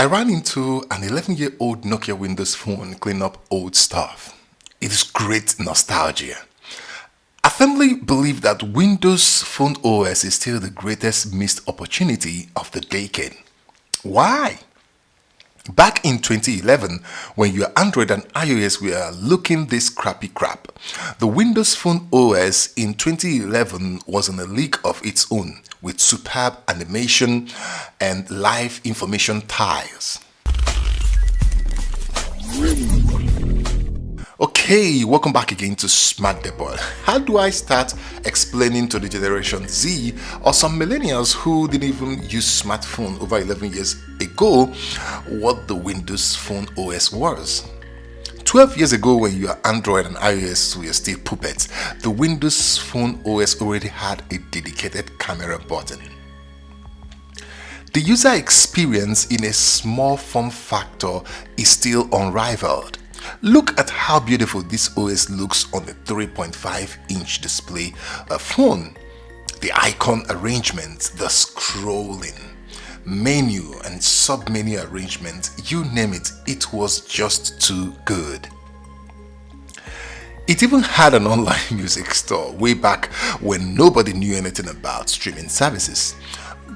ran into an 11-year-old Nokia Windows phone cleaning up old stuff. It is great nostalgia. I firmly believe that Windows Phone OS is still the greatest missed opportunity of the decade. Why? Back in 2011, when your Android and iOS were looking this crappy crap, the Windows Phone OS in 2011 was in a league of its own with superb animation and live information tiles. Okay, welcome back again to Smart Depot. How do I start explaining to the Generation Z or some millennials who didn't even use smartphone over 11 years ago what the Windows Phone OS was? 12 years ago, when your Android and iOS were still puppets, the Windows Phone OS already had a dedicated camera button. The user experience in a small form factor is still unrivaled. Look at how beautiful this OS looks on the 3.5-inch display phone. The icon arrangement, the scrolling, menu and sub-menu arrangement, you name it, it was just too good. It even had an online music store way back when nobody knew anything about streaming services.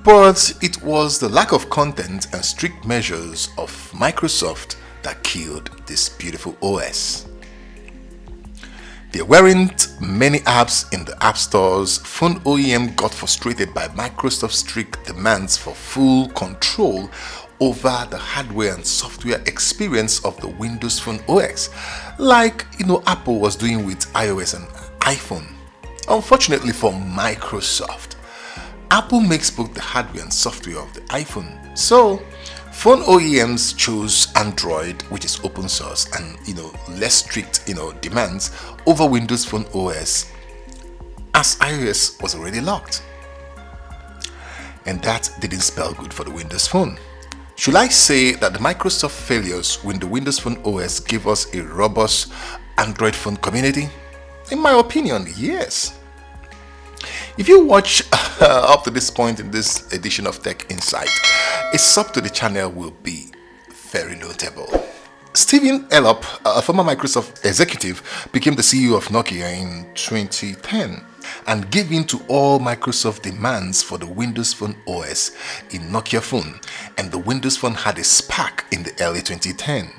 But it was the lack of content and strict measures of Microsoft that killed this beautiful OS. There weren't many apps in the app stores. Phone OEM got frustrated by Microsoft's strict demands for full control over the hardware and software experience of the Windows Phone OS, like Apple was doing with iOS and iPhone. Unfortunately for Microsoft, Apple makes both the hardware and software of the iPhone, so phone OEMs chose Android, which is open source and less strict demands, over Windows Phone OS, as iOS was already locked. And that didn't spell good for the Windows Phone. Should I say that the Microsoft failures with the Windows Phone OS gave us a robust Android phone community? In my opinion, yes. If you watch up to this point in this edition of Tech Insight, a sub to the channel will be very notable. Stephen Elop, a former Microsoft executive, became the CEO of Nokia in 2010 and gave in to all Microsoft demands for the Windows Phone OS in Nokia phone, and the Windows Phone had a spark in the early 2010.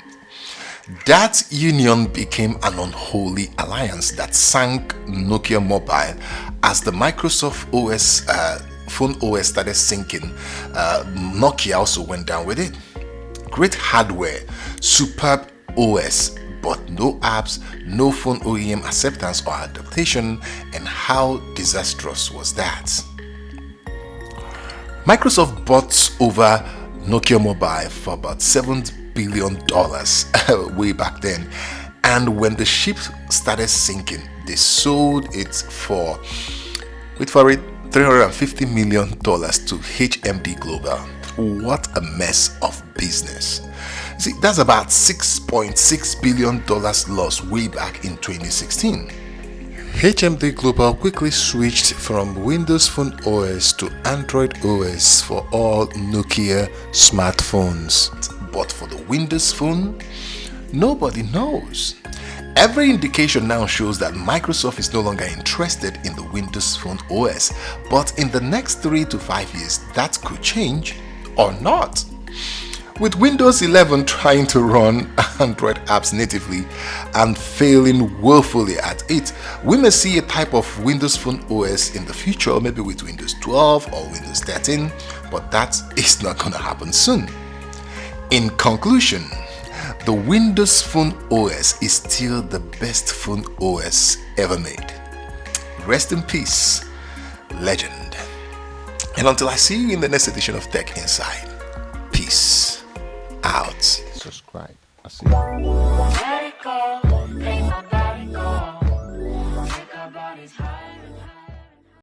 That union became an unholy alliance that sank Nokia Mobile as the Microsoft OS phone OS started sinking. Nokia also went down with it. Great hardware, superb OS, but no apps, no phone OEM acceptance or adaptation, and how disastrous was that? Microsoft bought over Nokia Mobile for about $7 billion way back then, and when the ship started sinking, they sold it for $350 million to HMD Global. What a mess of business. See, that's about $6.6 billion loss way back in 2016. HMD Global quickly switched from Windows Phone OS to Android OS for all Nokia smartphones. But for the Windows Phone, nobody knows. Every indication now shows that Microsoft is no longer interested in the Windows Phone OS, but in the next 3 to 5 years, that could change or not. With Windows 11 trying to run Android apps natively and failing woefully at it, we may see a type of Windows Phone OS in the future, maybe with Windows 12 or Windows 13, but that is not going to happen soon. In conclusion, the Windows Phone OS is still the best phone OS ever made. Rest in peace, legend. And until I see you in the next edition of Tech Insight, peace out. Subscribe. I'll see you.